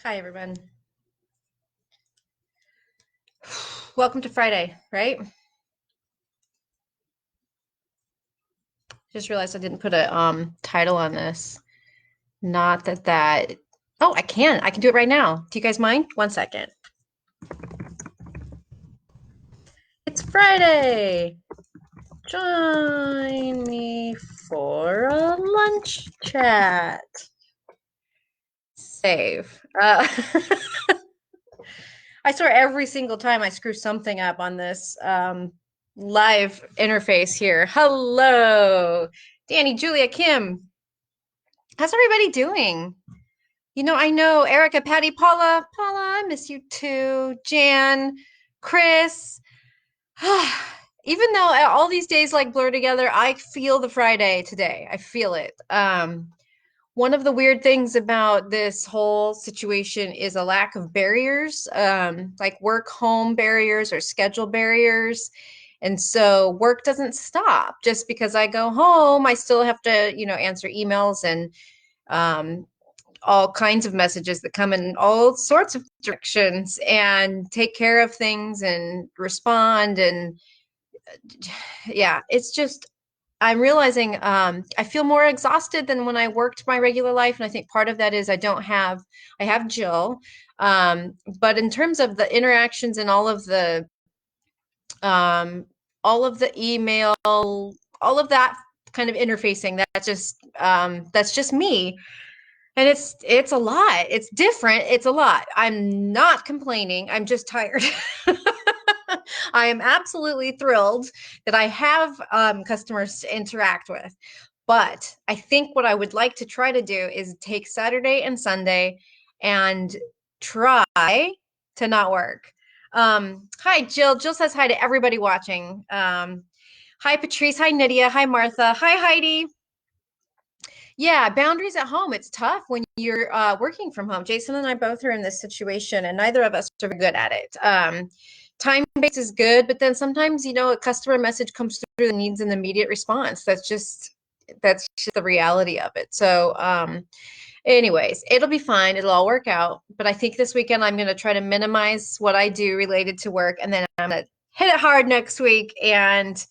Hi, everyone. Welcome to Friday, right? Just realized I didn't put a title on this. Not that that. Oh, I can. I can do it right now. Do you guys mind? One second. It's Friday. Join me for a lunch chat. Save. I swear every single time I screw something up on this live interface here. Hello, Danny, Julia, Kim. How's everybody doing? I know Erica, Patty, Paula. Paula, I miss you too. Jan, Chris. Even though all these days like blur together, I feel the Friday today. I feel it. One of the weird things about this whole situation is a lack of barriers, like work home barriers or schedule barriers. And so work doesn't stop just because I go home. I still have to, answer emails and um, all kinds of messages that come in all sorts of directions and take care of things and respond. And yeah, it's just, I'm realizing I feel more exhausted than when I worked my regular life. And I think part of that is I have Jill. But in terms of the interactions and um, all of the email, all of that kind of interfacing, that's just me. And it's a lot. It's different. It's a lot. I'm not complaining. I'm just tired. I am absolutely thrilled that I have customers to interact with. But I think what I would like to try to do is take Saturday and Sunday and try to not work. Hi, Jill. Jill says hi to everybody watching. Hi, Patrice. Hi, Nydia. Hi, Martha. Hi, Heidi. Yeah, boundaries at home. It's tough when you're working from home. Jason and I both are in this situation, and neither of us are very good at it. Time-based is good, but then sometimes, a customer message comes through that needs an immediate response. That's just the reality of it. So, anyways, it'll be fine. It'll all work out. But I think this weekend I'm going to try to minimize what I do related to work, and then I'm going to hit it hard next week. And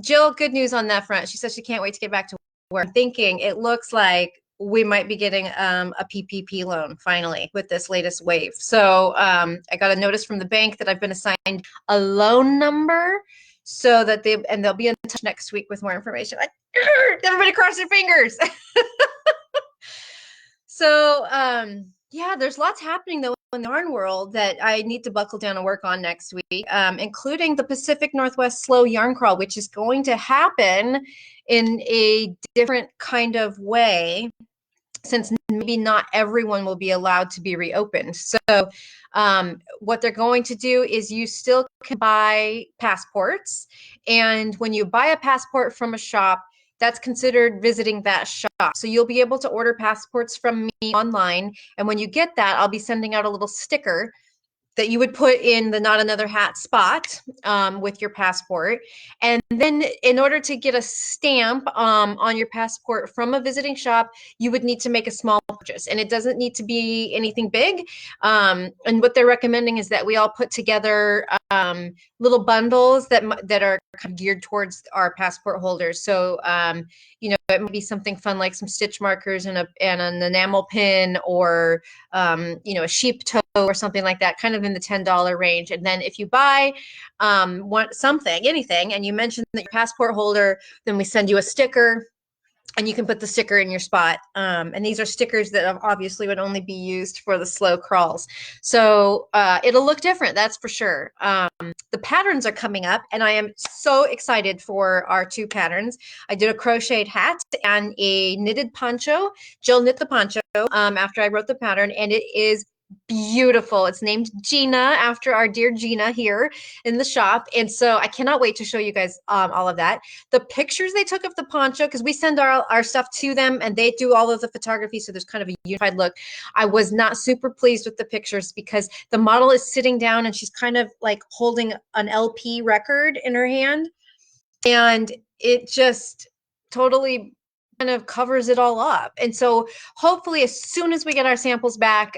Jill, good news on that front. She says she can't wait to get back to we're thinking it looks like we might be getting a PPP loan finally with this latest wave. So I got a notice from the bank that I've been assigned a loan number so that they'll be in touch next week with more information. Like, everybody cross their fingers. So yeah, there's lots happening though in the yarn world that I need to buckle down and work on next week, including the Pacific Northwest Slow Yarn Crawl, which is going to happen in a different kind of way since maybe not everyone will be allowed to be reopened. So what they're going to do is you still can buy passports. And when you buy a passport from a shop, that's considered visiting that shop. So you'll be able to order passports from me online. And when you get that, I'll be sending out a little sticker that you would put in the not another hat spot with your passport. And then in order to get a stamp on your passport from a visiting shop, you would need to make a small purchase. And it doesn't need to be anything big. And what they're recommending is that we all put together little bundles that are kind of geared towards our passport holders. So, it might be something fun like some stitch markers and an enamel pin or, a sheep toe or something like that, kind of in the $10 range. And then if you buy anything, and you mention that your passport holder, then we send you a sticker and you can put the sticker in your spot. And these are stickers that obviously would only be used for the slow crawls. So it'll look different, that's for sure. The patterns are coming up, and I am so excited for our two patterns. I did a crocheted hat and a knitted poncho. Jill knit the poncho after I wrote the pattern, and it is beautiful. It's named Gina after our dear Gina here in the shop. And so I cannot wait to show you guys all of that. The pictures they took of the poncho, because we send our stuff to them and they do all of the photography. So there's kind of a unified look. I was not super pleased with the pictures because the model is sitting down and she's kind of like holding an LP record in her hand. And it just totally kind of covers it all up. And so hopefully as soon as we get our samples back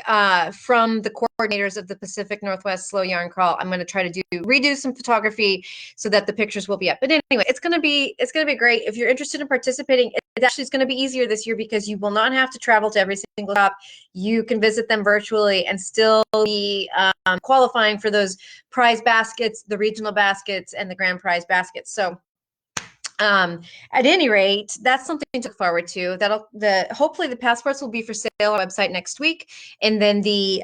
from the coordinators of the Pacific Northwest Slow Yarn Crawl, I'm going to try to redo some photography so that the pictures will be up. But anyway, it's going to be great. If you're interested in participating, it actually is going to be easier this year because you will not have to travel to every single shop. You can visit them virtually and still be qualifying for those prize baskets, the regional baskets, and the grand prize baskets. So at any rate, that's something to look forward to. Hopefully the passports will be for sale on our website next week, and then the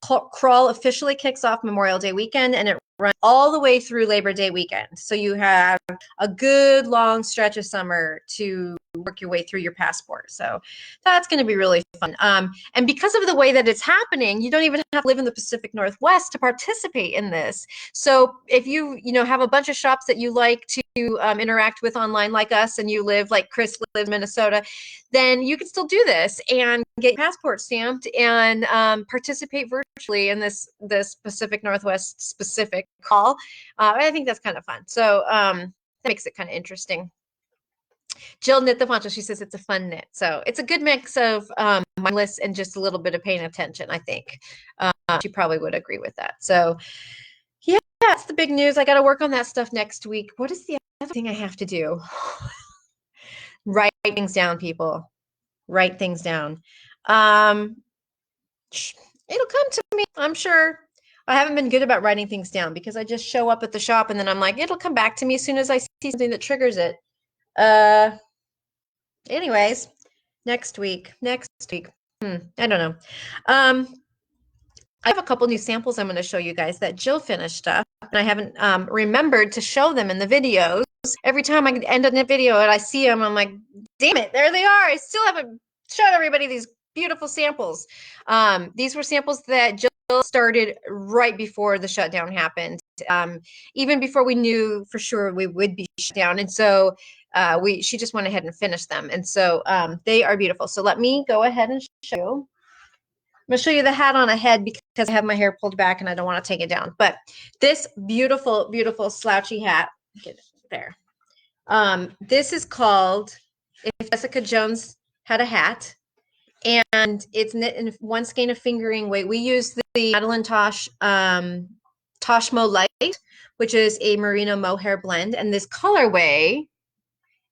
crawl officially kicks off Memorial Day weekend, and it runs all the way through Labor Day weekend. So you have a good long stretch of summer to work your way through your passport. So that's going to be really fun. And because of the way that it's happening, you don't even have to live in the Pacific Northwest to participate in this. So if you have a bunch of shops that you like to interact with online like us, and you live like Chris lives in Minnesota, then you can still do this and get your passport stamped and participate virtually in this Pacific Northwest specific call. I think that's kind of fun. So that makes it kind of interesting. Jill knit the poncho. She says it's a fun knit. So it's a good mix of mindless and just a little bit of paying attention, I think. She probably would agree with that. So yeah, that's the big news. I got to work on that stuff next week. What is the other thing I have to do? Write things down, people. Write things down. It'll come to me, I'm sure. I haven't been good about writing things down because I just show up at the shop and then I'm like, it'll come back to me as soon as I see something that triggers it. Anyways, next week. I don't know. I have a couple new samples I'm going to show you guys that Jill finished up, and I haven't remembered to show them in the videos. Every time I end a video and I see them, I'm like, damn it, there they are. I still haven't showed everybody these beautiful samples. These were samples that Jill started right before the shutdown happened, even before we knew for sure we would be shut down. And so she just went ahead and finished them. And so they are beautiful. So let me go ahead and show you. I'm going to show you the hat on a head because I have my hair pulled back and I don't want to take it down. But this beautiful, beautiful slouchy hat, get it there. This is called If Jessica Jones Had a Hat. And it's knit in one skein of fingering weight. We use the Madeline Tosh Toshmo Light, which is a merino mohair blend. And this colorway,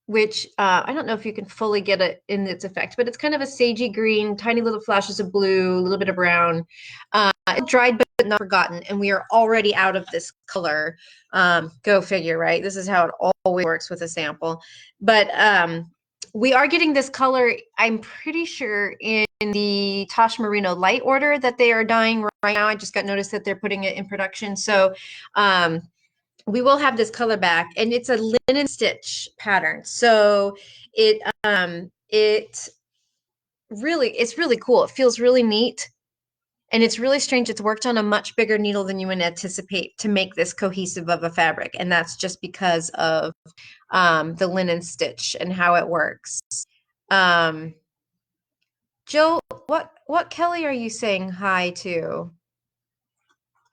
which I don't know if you can fully get it in its effect, but it's kind of a sagey green, tiny little flashes of blue, a little bit of brown. It dried but not forgotten, and we are already out of this color. Go figure, right? This is how it always works with a sample. But we are getting this color, I'm pretty sure, in the Tosh Merino Light order that they are dyeing right now. I just got noticed that they're putting it in production. So we will have this color back, and it's a linen stitch pattern. So it's really cool. It feels really neat, and it's really strange. It's worked on a much bigger needle than you would anticipate to make this cohesive of a fabric, and that's just because of the linen stitch and how it works. Jill, what Kelly are you saying hi to?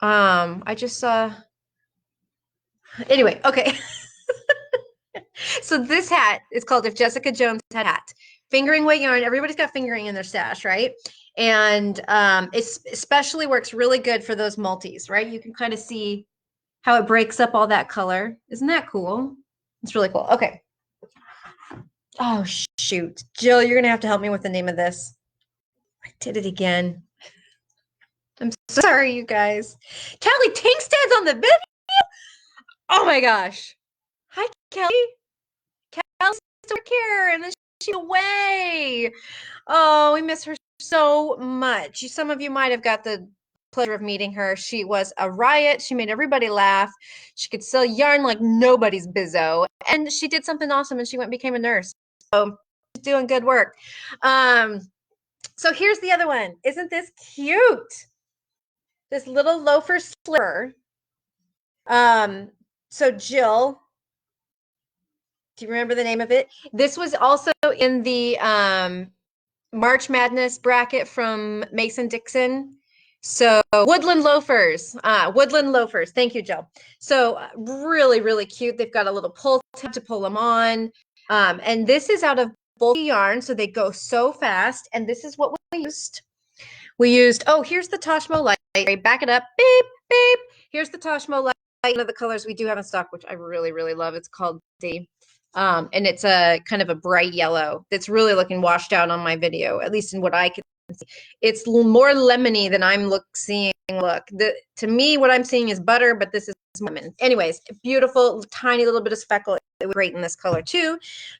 I just saw. Anyway, okay. So this hat is called If Jessica Jones Had a Hat. Fingering weight yarn. Everybody's got fingering in their stash, right? And it especially works really good for those multis, right? You can kind of see how it breaks up all that color. Isn't that cool? It's really cool. Okay. Oh, shoot. Jill, you're going to have to help me with the name of this. I did it again. I'm sorry, you guys. Kelly Tinkstad's on the video. Oh my gosh. Hi, Kelly. Kelly's still here, and then she's away. Oh, we miss her so much. Some of you might have got the pleasure of meeting her. She was a riot. She made everybody laugh. She could sell yarn like nobody's bizzo. And she did something awesome, and she went and became a nurse. So she's doing good work. So here's the other one. Isn't this cute? This little loafer slipper. So Jill, do you remember the name of it? This was also in the March Madness bracket from Mason Dixon. So Woodland Loafers. Thank you, Jill. So really, really cute. They've got a little pull tab to pull them on. And this is out of bulky yarn, so they go so fast. And this is what we used. We used, oh, here's the Toshmo light. Back it up. Beep, beep. Here's the Toshmo light. One of the colors we do have in stock, which I really, really love. It's called D. And it's a kind of a bright yellow that's really looking washed out on my video, at least in what I can see. It's more lemony than I'm seeing. Look, to me, what I'm seeing is butter, but this is lemon. Anyways, beautiful, tiny little bit of speckle. It was great in this color too.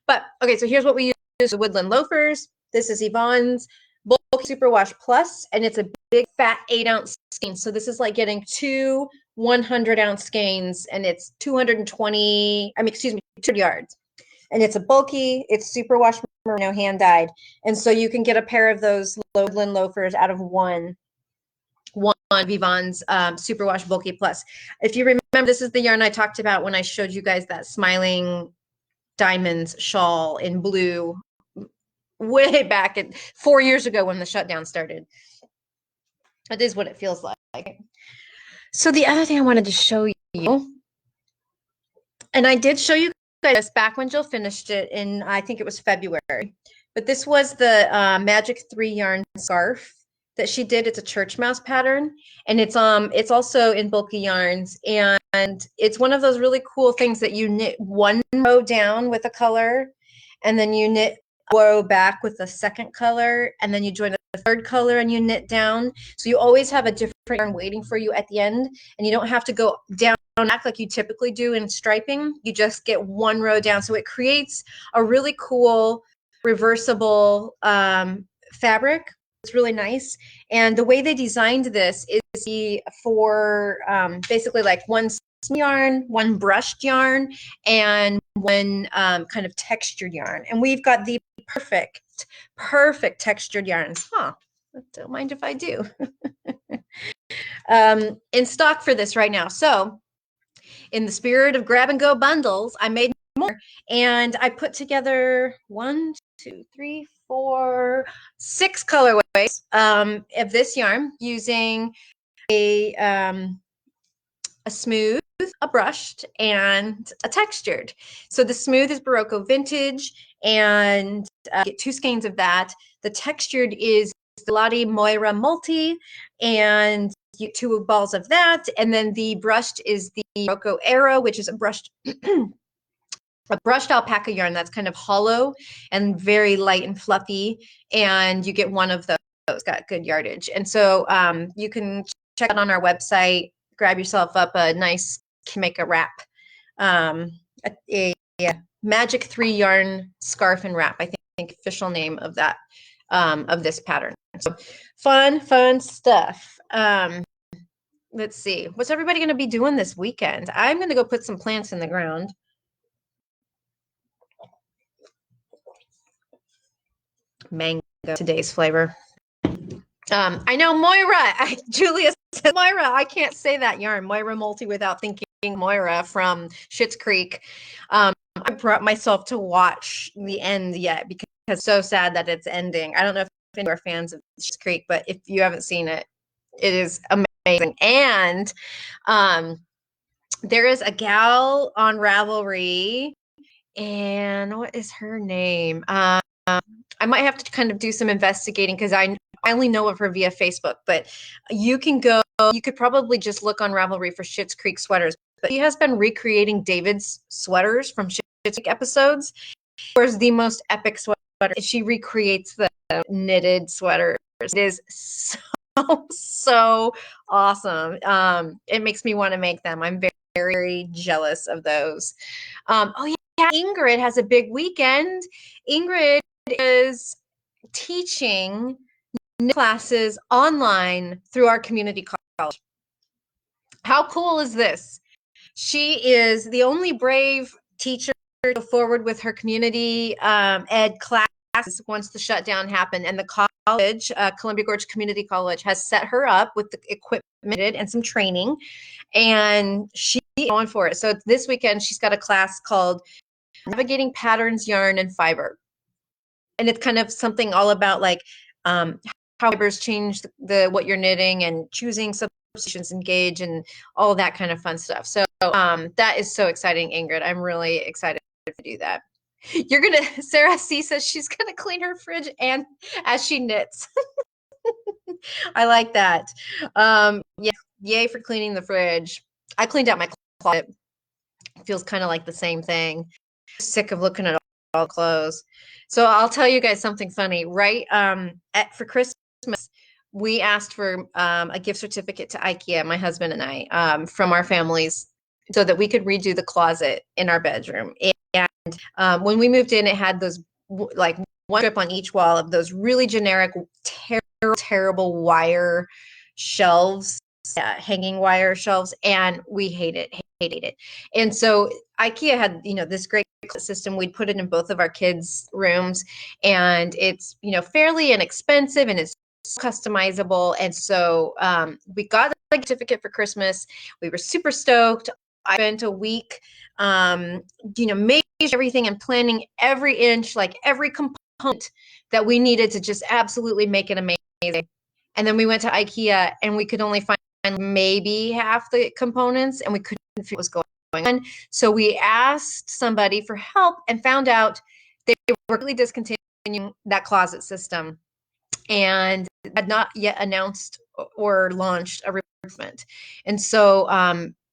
But okay, so here's what we use: the Woodland Loafers. This is Yvonne's Bulky Superwash Plus, and it's a big fat 8-ounce skein. So this is like getting 2 100-ounce skeins, and it's 220. Excuse me, 2 yards. And it's a bulky, it's superwash merino hand dyed. And so you can get a pair of those Woodland Loafers out of one of Yvonne's Superwash Bulky Plus. If you remember, this is the yarn I talked about when I showed you guys that Smiling Diamonds shawl in blue way back 4 years ago when the shutdown started. That is what it feels like. So the other thing I wanted to show you, and I did show you guys back when Jill finished it in, I think it was February, but this was the Magic 3 yarn scarf that she did. It's a church mouse pattern, and it's also in bulky yarns, and it's one of those really cool things that you knit one row down with a color, and then you knit a row back with a second color, and then you join a third color and you knit down. So you always have a different yarn waiting for you at the end, and you don't have to go down back like you typically do in striping. You just get one row down. So it creates a really cool reversible fabric. It's really nice. And the way they designed this is for basically like one yarn, one brushed yarn, and one kind of textured yarn. And we've got the perfect textured yarns. Don't mind if I do. In stock for this right now. So in the spirit of grab and go bundles, I made more, and I put together 1, 2, 3, 4, 6 colorways of this yarn using a smooth, a brushed, and a textured. So the smooth is Barocco Vintage, and get 2 skeins of that. The textured is the Lottie Moira Multi, and you 2 balls of that. And then the brushed is the Barocco Arrow, which is a brushed alpaca yarn that's kind of hollow and very light and fluffy. And you get one of those, got good yardage. And so you can check out on our website, grab yourself up a nice, can make a wrap, a Magic 3 yarn scarf and wrap, I think official name of that, of this pattern. So fun stuff. Let's see, what's everybody going to be doing this weekend? I'm going to go put some plants in the ground. Mango, today's flavor. I know Moira. Julia said Moira. I can't say that yarn, Moira Multi, without thinking Moira from Schitt's Creek. I brought myself to watch the end yet because it's so sad that it's ending. I don't know if any are fans of Schitt's Creek, but if you haven't seen it, it is amazing. And there is a gal on Ravelry, and what is her name? I might have to kind of do some investigating because I only know of her via Facebook, but you could probably just look on Ravelry for Schitt's Creek sweaters. But she has been recreating David's sweaters from Schitt's Creek episodes. Where's the most epic sweater? She recreates the knitted sweaters. It is so awesome. It makes me want to make them. I'm very, very jealous of those. Oh yeah, Ingrid has a big weekend. Ingrid is teaching classes online through our community college. How cool is this? She is the only brave teacher to go forward with her community ed classes once the shutdown happened, and the college, Columbia Gorge Community College, has set her up with the equipment and some training, and she's going for it. So this weekend she's got a class called Navigating Patterns, Yarn, and Fiber. And it's kind of something all about like how fibers change what you're knitting, and choosing substitutions and gauge and all that kind of fun stuff. So that is so exciting, Ingrid. I'm really excited to do that. Sarah C says she's gonna clean her fridge and as she knits. I like that. Yeah, yay for cleaning the fridge. I cleaned out my closet. It feels kind of like the same thing. Sick of looking at all clothes. So I'll tell you guys something funny. Right, for Christmas, we asked for a gift certificate to IKEA, my husband and I, from our families, so that we could redo the closet in our bedroom. And when we moved in, it had those like one strip on each wall of those really generic, terrible wire shelves, hanging wire shelves, and we hated it. And so IKEA had, this great system. We'd put it in both of our kids' rooms, and it's, fairly inexpensive and it's customizable. And so we got the certificate for Christmas. We were super stoked. I spent a week, measuring everything and planning every inch, like every component that we needed to just absolutely make it amazing. And then we went to IKEA and we could only find maybe half the components and we couldn't figure what was going on. So we asked somebody for help and found out they were really discontinuing that closet system and had not yet announced or launched a replacement. And so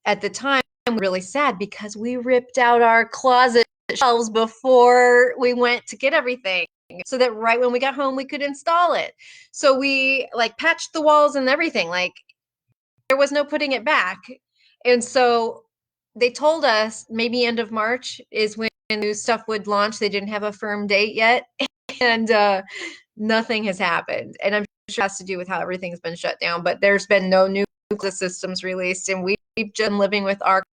at the time, we were really sad because we ripped out our closet shelves before we went to get everything, so that right when we got home we could install it. So we like patched the walls and everything, like there was no putting it back. And so they told us maybe end of March is when new stuff would launch. They didn't have a firm date yet. And nothing has happened. And I'm sure it has to do with how everything's been shut down, but there's been no new systems released. And we've just been living with our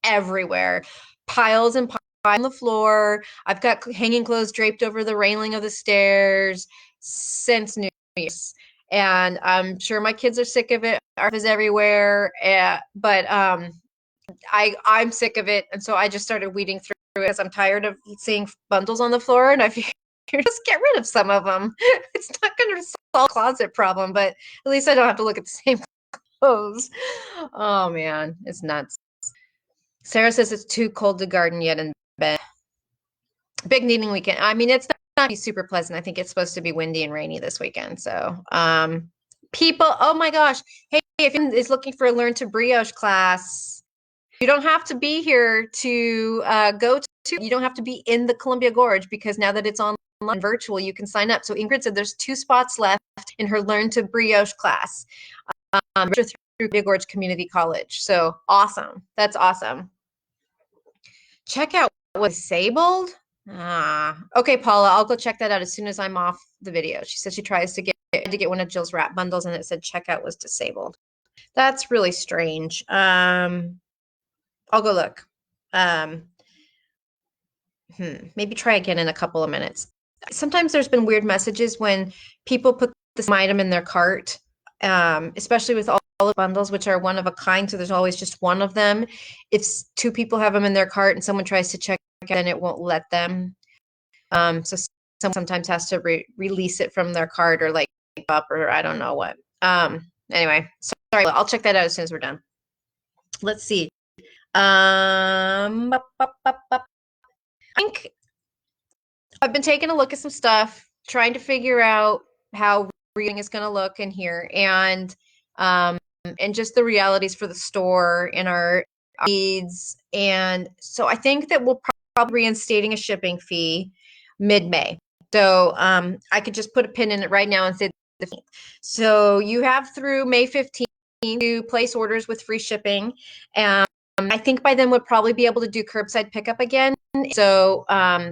everywhere, piles and piles on the floor. I've got hanging clothes draped over the railing of the stairs since New Year's. And I'm sure my kids are sick of it. Art is everywhere. But I'm sick of it. And so I just started weeding through it, as I'm tired of seeing bundles on the floor. And I figured just get rid of some of them. It's not going to solve the closet problem, but at least I don't have to look at the same clothes. Oh man, it's nuts. Sarah says it's too cold to garden yet in bed. Big knitting weekend. I mean, it's not be super pleasant. I think it's supposed to be windy and rainy this weekend. So, people, oh my gosh. Hey, if anyone is looking for a Learn to Brioche class, you don't have to be here to go to, you don't have to be in the Columbia Gorge, because now that it's online virtual, you can sign up. So Ingrid said there's 2 spots left in her Learn to Brioche class through Columbia Gorge Community College. So awesome. That's awesome. Check out was disabled. Okay, Paula, I'll go check that out as soon as I'm off the video. She said she tries to get one of Jill's wrap bundles and it said checkout was disabled. That's really strange. I'll go look. Maybe try again in a couple of minutes. Sometimes there's been weird messages when people put this item in their cart, especially with all the bundles, which are one of a kind. So there's always just one of them. If 2 people have them in their cart and someone tries to check, then it won't let them. So someone sometimes has to release it from their cart or like up or I don't know what. Anyway, sorry. I'll check that out as soon as we're done. Let's see. I think I've been taking a look at some stuff, trying to figure out how reading is going to look in here, and just the realities for the store and our needs. And so I think that we'll probably reinstating a shipping fee mid-May. So I could just put a pin in it right now and say the 15th. So you have through May 15th to place orders with free shipping. I think by then we'll probably be able to do curbside pickup again. So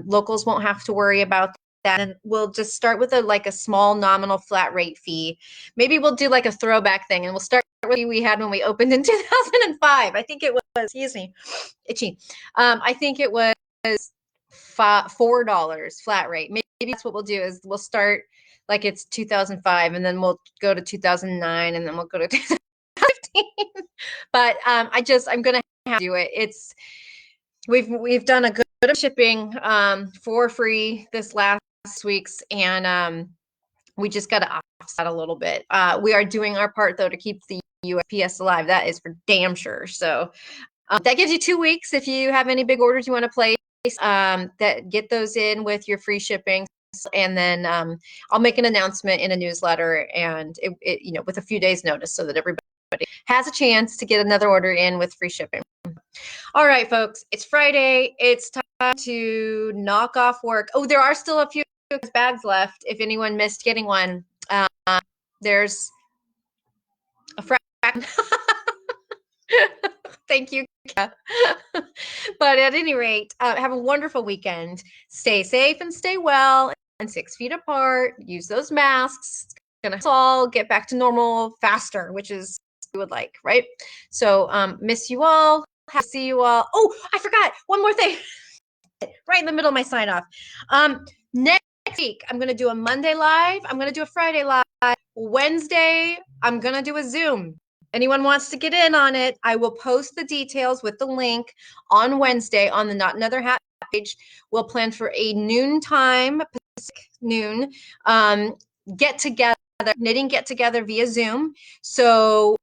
locals won't have to worry about that. And we'll just start with a small nominal flat rate fee. Maybe we'll do like a throwback thing, and we'll start with what we had when we opened in 2005. I think it was, excuse me, itchy. I think it was $4 flat rate. Maybe that's what we'll do, is we'll start like it's 2005, and then we'll go to 2009, and then we'll go to 2015. But I'm gonna have to do it. We've done a good bit of shipping for free this last week's, and we just got to offset a little bit. We are doing our part though to keep the USPS alive. That is for damn sure. So that gives you 2 weeks if you have any big orders you want to place. that get those in with your free shipping. And then I'll make an announcement in a newsletter, and it with a few days notice, so that everybody has a chance to get another order in with free shipping. All right, folks, it's Friday. It's time to knock off work. Oh, there are still a few bags left. If anyone missed getting one, there's a fraction. Thank you. But at any rate, have a wonderful weekend. Stay safe and stay well, and 6 feet apart. Use those masks. It's gonna all get back to normal faster, which is what we would like, right? So miss you all. See you all. Oh, I forgot one more thing. Right in the middle of my sign off. Next week, I'm going to do a Monday live. I'm going to do a Friday live. Wednesday, I'm going to do a Zoom. Anyone wants to get in on it, I will post the details with the link on Wednesday on the Not Another Hat page. We'll plan for a noontime, Pacific noon, get together, knitting get together via Zoom. So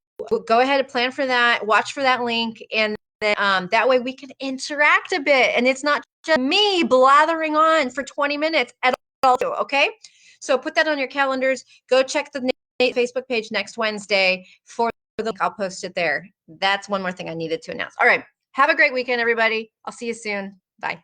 go ahead and plan for that. Watch for that link, and then that way we can interact a bit, and it's not just me blathering on for 20 minutes at all. Okay, so put that on your calendars. Go check the Facebook page next Wednesday for the link. I'll post it there. That's one more thing I needed to announce. All right, have a great weekend, everybody. I'll see you soon. Bye.